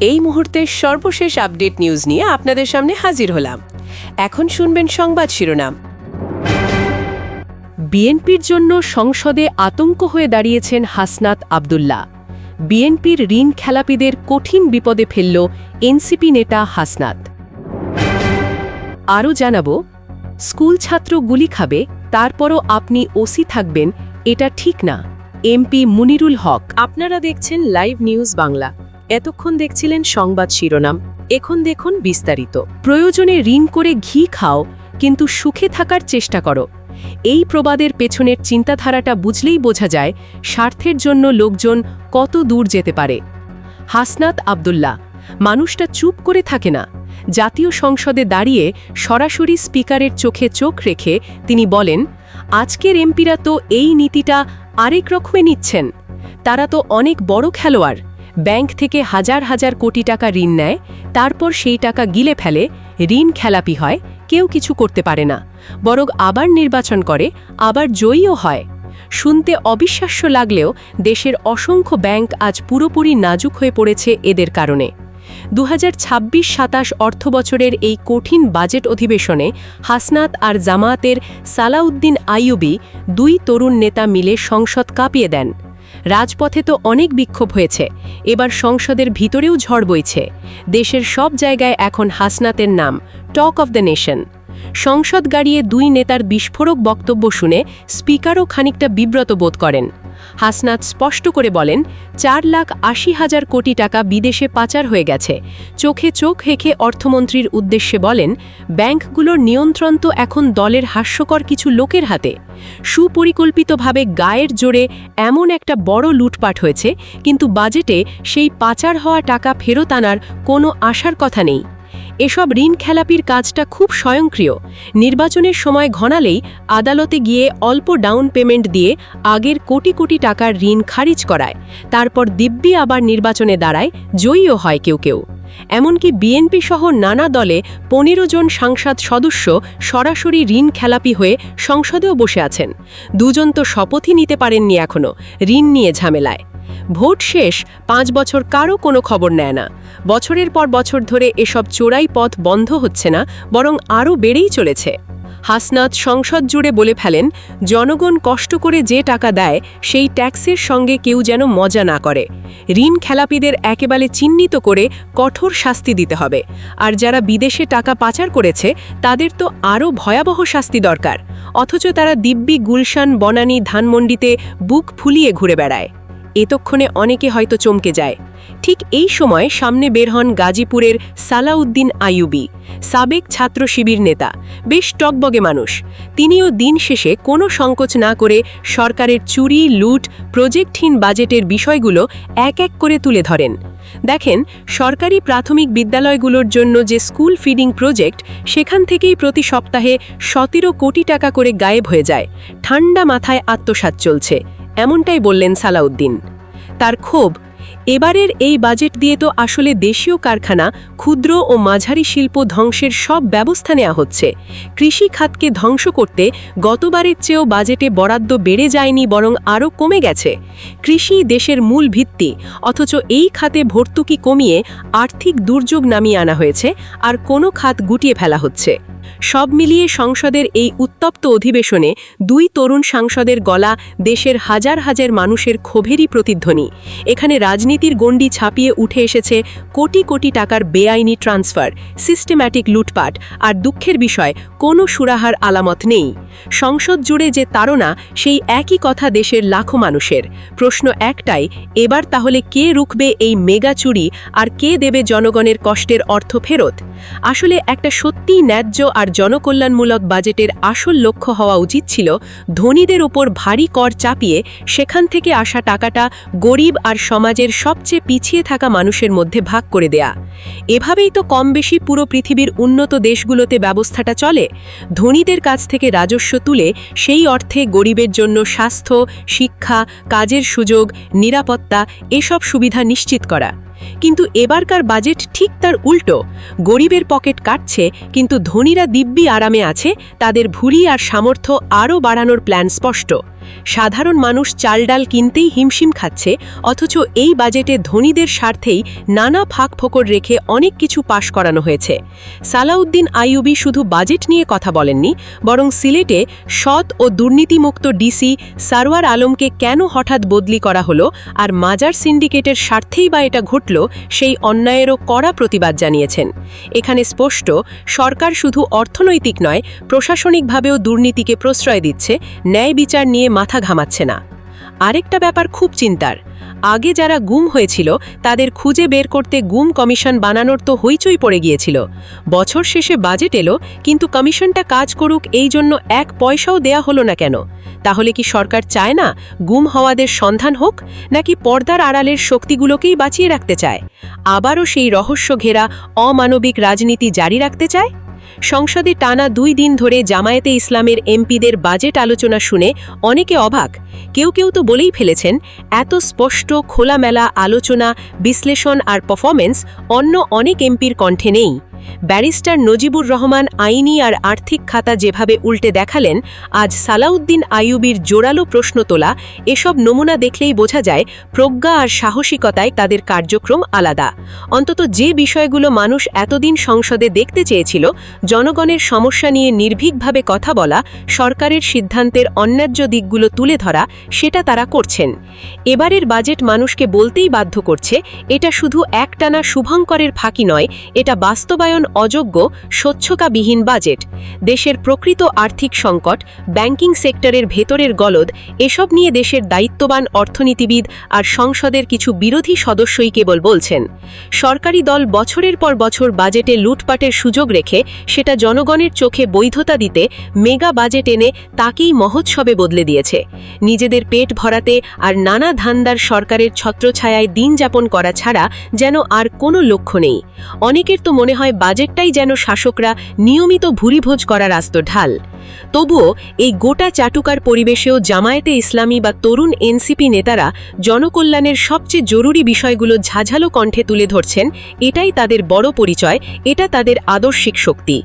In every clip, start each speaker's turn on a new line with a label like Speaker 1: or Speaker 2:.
Speaker 1: এই মুহূর্তের সর্বশেষ আপডেট নিউজ নিয়ে আপনাদের সামনে হাজির হলাম। এখন শুনবেন সংবাদ শিরোনাম। বিএনপির জন্য সংসদে আতঙ্ক হয়ে দাঁড়িয়েছেন হাসনাত আব্দুল্লাহ। বিএনপির ঋণ খেলাপিদের কঠিন বিপদে ফেলল এনসিপি নেতা হাসনাত। আরও জানাবো, স্কুল ছাত্র গুলি খাবে, তারপরও আপনি ওসি থাকবেন, এটা ঠিক না। এমপি মুনিরুল হক।
Speaker 2: আপনারা দেখছেন লাইভ নিউজ বাংলা। এতক্ষণ দেখছিলেন সংবাদ শিরোনাম, এখন দেখুন বিস্তারিত।
Speaker 1: প্রয়োজনে ঋণ করে ঘি খাও, কিন্তু সুখে থাকার চেষ্টা করো। এই প্রবাদের পেছনের চিন্তাধারাটা বুঝলেই বোঝা যায় স্বার্থের জন্য লোকজন কত দূর যেতে পারে। হাসনাত আব্দুল্লাহ মানুষটা চুপ করে থাকে না। জাতীয় সংসদে দাঁড়িয়ে সরাসরি স্পিকারের চোখে চোখ রেখে তিনি বলেন, আজকের এমপিরা তো এই নীতিটা আরেক রকমে নিচ্ছেন। তারা তো অনেক বড় খেলোয়াড়। ব্যাংক থেকে হাজার হাজার কোটি টাকা ঋণ নেয়, তারপর সেই টাকা গিলে ফেলে, ঋণ খেলাপি হয়, কেউ কিছু করতে পারে না, বরং আবার নির্বাচন করে, আবার জয়ীও হয়। শুনতে অবিশ্বাস্য লাগলেও দেশের অসংখ্য ব্যাংক আজ পুরোপুরি নাজুক হয়ে পড়েছে এদের কারণে। 2026-27 অর্থবছরের এই কঠিন বাজেট অধিবেশনে হাসনাত আর জামায়াতের সালাউদ্দিন আইয়ুবী, দুই তরুণ নেতা মিলে সংসদ কাঁপিয়ে দেন। রাজপথে তো অনেক বিক্ষোভ হয়েছে, এবার সংসদের ভিতরেও ঝড় বইছে। দেশের সব জায়গায় এখন হাসনাতের নাম টক অফ দ্য নেশন। সংসদ গাড়িয়ে দুই নেতার বিস্ফোরক বক্তব্য শুনে স্পিকারও খানিকটা বিব্রত বোধ করেন। হাসনাত স্পষ্ট করে বলেন, 4,80,000 কোটি টাকা বিদেশে পাচার হয়ে গেছে। চোখে চোখ রেখে অর্থমন্ত্রীর উদ্দেশ্যে বলেন, ব্যাংকগুলোর নিয়ন্ত্রণ তো এখন দলের হাস্যকর কিছু লোকের হাতে। সুপরিকল্পিতভাবে গায়ের জোরে এমন একটা বড় লুটপাট হয়েছে, কিন্তু বাজেটে সেই পাচার হওয়া টাকা ফেরত আনার কোনো আশার কথা নেই। এসব ঋণ খেলাপির কাজটা খুব স্বয়ংক্রিয়। নির্বাচনের সময় ঘনালেই আদালতে গিয়ে অল্প ডাউন পেমেন্ট দিয়ে আগের কোটি কোটি টাকার ঋণ খারিজ করায়, তারপর দিব্যি আবার নির্বাচনে দাঁড়ায়, জয়ীও হয় কেউ কেউ। এমনকি বিএনপি সহ নানা দলে 15 জন সাংসদ সদস্য সরাসরি ঋণ খেলাপি হয়ে সংসদেও বসে আছেন। দুজন তো শপথই নিতে পারেননি এখনো, ঋণ নিয়ে ঝামেলায়। ভোট শেষ, 5 বছর কারও কোনো খবর নেয় না। বছরের পর বছর ধরে এসব চোরাই পথ বন্ধ হচ্ছে না, বরং আরও বেড়েই চলেছে। হাসনাত সংসদ জুড়ে বলে ফেলেন, জনগণ কষ্ট করে যে টাকা দেয় সেই ট্যাক্সের সঙ্গে কেউ যেন মজা না করে। ঋণ খেলাপিদের একেবারে চিহ্নিত করে কঠোর শাস্তি দিতে হবে, আর যারা বিদেশে টাকা পাচার করেছে তাদের তো আরও ভয়াবহ শাস্তি দরকার। অথচ তারা দিব্যি গুলশান, বনানী, ধানমন্ডিতে বুক ফুলিয়ে ঘুরে বেড়ায়। এতক্ষণে অনেকে হয়তো চমকে যায়। ঠিক এই সময় সামনে বের হন গাজীপুরের সালাউদ্দিন আইয়ুবী, সাবেক ছাত্র শিবির নেতা, বেশ টকবগে মানুষ। তিনিও দিন শেষে কোনো সংকোচ না করে সরকারের চুরি, লুট, প্রজেক্টহীন বাজেটের বিষয়গুলো এক এক করে তুলে ধরেন। দেখেন, সরকারি প্রাথমিক বিদ্যালয়গুলোর জন্য যে স্কুল ফিডিং প্রজেক্ট, সেখান থেকেই প্রতি সপ্তাহে 17 কোটি টাকা করে গায়েব হয়ে যায়। ঠান্ডা মাথায় আত্মসাৎ চলছে, এমনটাই বললেন সালাউদ্দিন। তার ক্ষোভ, এবারের এই বাজেট দিয়ে তো আসলে দেশীয় কারখানা, ক্ষুদ্র ও মাঝারি শিল্প ধ্বংসের সব ব্যবস্থা নেওয়া হচ্ছে। কৃষি খাতকে ধ্বংস করতে গতবারের চেয়েও বাজেটে বরাদ্দ বেড়ে যায়নি, বরং আরও কমে গেছে। কৃষি দেশের মূল ভিত্তি, অথচ এই খাতে ভর্তুকি কমিয়ে আর্থিক দুর্যোগ নামিয়ে আনা হয়েছে, আর কোনো খাত গুটিয়ে ফেলা হচ্ছে। সব মিলিয়ে সংসদের এই উত্তপ্ত অধিবেশনে দুই তরুণ সাংসদের গলা দেশের হাজার হাজার মানুষের ক্ষোভেরই প্রতিধ্বনি। এখানে রাজনীতির গণ্ডি ছাপিয়ে উঠে এসেছে কোটি কোটি টাকার বেআইনি ট্রান্সফার, সিস্টেম্যাটিক লুটপাট, আর দুঃখের বিষয়, কোনো সুরাহার আলামত নেই। সংসদ জুড়ে যে তাড়না, সেই একই কথা দেশের লাখো মানুষের। প্রশ্ন একটাই, এবার তাহলে কে রুখবে এই মেগা চুরি, আর কে দেবে জনগণের কষ্টের অর্থ ফেরত? আসলে একটা সত্যিই ন্যায্য আর জনকল্যাণমূলক বাজেটের আসল লক্ষ্য হওয়া উচিত ছিল ধনীদের ওপর ভারী কর চাপিয়ে সেখান থেকে আসা টাকাটা গরিব আর সমাজের সবচেয়ে পিছিয়ে থাকা মানুষের মধ্যে ভাগ করে দেয়া। এভাবেই তো কম বেশি পুরো পৃথিবীর উন্নত দেশগুলোতে ব্যবস্থাটা চলে। ধনীদের কাছ থেকে রাজস্ব তুলে সেই অর্থে গরিবের জন্য স্বাস্থ্য, শিক্ষা, কাজের সুযোগ, নিরাপত্তা, এসব সুবিধা নিশ্চিত করা।
Speaker 2: কিন্তু এবারকার বাজেট ঠিক তার উল্টো। গরিবের পকেট কাটছে, কিন্তু ধনীরা দিব্যি আরামে আছে, তাদের ভুঁড়ি আর সামর্থ্য আরও বাড়ানোর প্ল্যান স্পষ্ট। সাধারণ মানুষ চাল ডাল কিনতেই হিমশিম খাচ্ছে, অথচ এই বাজেটে ধনীদের স্বার্থেই নানা ফাঁকফোকর রেখে অনেক কিছু পাশ করানো হয়েছে। সালাউদ্দিন আইয়ুবী শুধু বাজেট নিয়ে কথা বলেননি, বরং সিলেটে সৎ ও দুর্নীতিমুক্ত ডিসি সারওয়ার আলমকে কেন হঠাৎ বদলি করা হলো আর মাজার সিন্ডিকেটের স্বার্থেই বা এটা ঘটল, সেই অন্যায়েরও কড়া প্রতিবাদ জানিয়েছেন। এখানে স্পষ্ট, সরকার শুধু অর্থনৈতিক নয়, প্রশাসনিকভাবেও দুর্নীতিকে প্রশ্রয় দিচ্ছে, ন্যায় বিচার নিয়ে মাথা ঘামাচ্ছে না। আরেকটা ব্যাপার খুব চিন্তার, আগে যারা গুম হয়েছিল তাদের খুঁজে বের করতে গুম কমিশন বানানোর তো হইচই পড়ে গিয়েছিল। বছর শেষে বাজেট এলো, কিন্তু কমিশনটা কাজ করুক এই জন্য এক পয়সাও দেয়া হলো না কেন? তাহলে কি সরকার চায় না গুম হওয়াদের সন্ধান হোক, নাকি পর্দার আড়ালের শক্তিগুলোকেই বাঁচিয়ে রাখতে চায়? আবারও সেই রহস্য ঘেরা অমানবিক রাজনীতি জারি রাখতে চায়? সংসদে টানা 2 দিন ধরে জামায়াতে ইসলামের এমপিদের বাজেট আলোচনা শুনে অনেকে অবাক। কেউ কেউ তো বলেই ফেলেছেন, এত স্পষ্ট খোলামেলা আলোচনা, বিশ্লেষণ আর পারফরমেন্স অন্য অনেক এমপির কণ্ঠে নেই। ব্যারিস্টার নজিবুর রহমান আইনি আর আর্থিক খাতা যেভাবে উল্টে দেখালেন, আজ সালাউদ্দিন আইয়ুবীর জোরালো প্রশ্ন তোলা, এসব নমুনা দেখলেই বোঝা যায় প্রজ্ঞা আর সাহসিকতায় তাদের কার্যক্রম আলাদা। অন্তত যে বিষয়গুলো মানুষ এতদিন সংসদে দেখতে চেয়েছিল, জনগণের সমস্যা নিয়ে নির্ভীকভাবে কথা বলা, সরকারের সিদ্ধান্তের অন্যায্য দিকগুলো তুলে ধরা, সেটা তারা করছেন। এবারের বাজেট মানুষকে বলতেই বাধ্য করছে, এটা শুধু একটানা শুভঙ্করের ফাঁকি নয়, এটা বাস্তবায়ন অযোগ্য, স্বচ্ছতাবিহীন বাজেট। দেশের প্রকৃত আর্থিক সংকট, ব্যাংকিং সেক্টরের ভেতরের গলদ, এসব নিয়ে দেশের দায়িত্ববান অর্থনীতিবিদ আর সংসদের কিছু বিরোধী সদস্যই কেবল বলছেন। সরকারি দল বছরের পর বছর বাজেটে লুটপাটের সুযোগ রেখে সেটা জনগণের চোখে বৈধতা দিতে মেগা বাজেট এনে তাকেই মহোৎসবে বদলে দিয়েছে। নিজেদের পেট ভরাতে আর নানা ধান্দার সরকারের ছত্রছায়ায় দিন যাপন করা ছাড়া যেন আর কোনো লক্ষ্য নেই। অনেকের তো মনে হয় বাজেটটাই যেন শাসকরা নিয়মিত ভুরিভোজ করার আস্ত ঢাল। তবুও এই গোটা চাটুকার পরিবেশেও জামায়াতে ইসলামী বা তরুণ এনসিপি নেতারা জনকল্যাণের সবচেয়ে জরুরি বিষয়গুলো ঝাঝালো কণ্ঠে তুলে ধরছেন। এটাই তাদের বড় পরিচয়, এটা তাদের আদর্শিক শক্তি।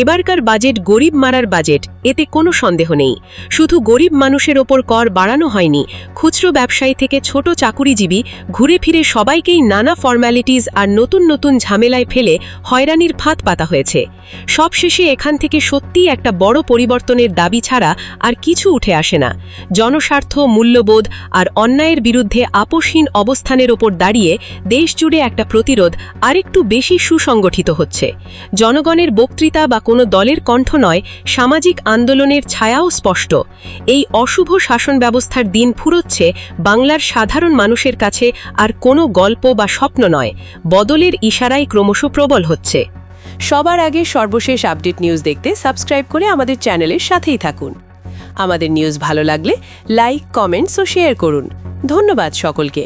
Speaker 2: এবারকার বাজেট গরিব মারার বাজেট, এতে কোনো সন্দেহ নেই। শুধু গরিব মানুষের ওপর কর বাড়ানো হয়নি, খুচরো ব্যবসায়ী থেকে ছোট চাকুরিজীবী ঘুরে ফিরে সবাইকেই নানা ফর্ম্যালিটিজ আর নতুন নতুন ঝামেলায় ফেলে হয়রানির ফাঁদ পাতা হয়েছে। সবশেষে এখান থেকে সত্যিই একটা বড় পরিবর্তনের দাবি ছাড়া আর কিছু উঠে আসে না। জনস্বার্থ, মূল্যবোধ আর অন্যায়ের বিরুদ্ধে আপোষহীন অবস্থানের ওপর দাঁড়িয়ে দেশজুড়ে একটা প্রতিরোধ আরেকটু বেশি সুসংগঠিত হচ্ছে। জনগণের বক্তৃতা বা কোনো দলের কণ্ঠ নয়, সামাজিক আন্দোলনের ছায়াও স্পষ্ট। এই অশুভ শাসন ব্যবস্থার দিন ফুরোচ্ছে বাংলার সাধারণ মানুষের কাছে আর কোনো গল্প বা স্বপ্ন নয়, বদলের ইশারায় ক্রমশ প্রবল হচ্ছে।
Speaker 1: সবার আগে সর্বশেষ আপডেট নিউজ দেখতে সাবস্ক্রাইব করে আমাদের চ্যানেলের সাথেই থাকুন। আমাদের নিউজ ভালো লাগলে লাইক, কমেন্টস ও শেয়ার করুন। ধন্যবাদ সকলকে।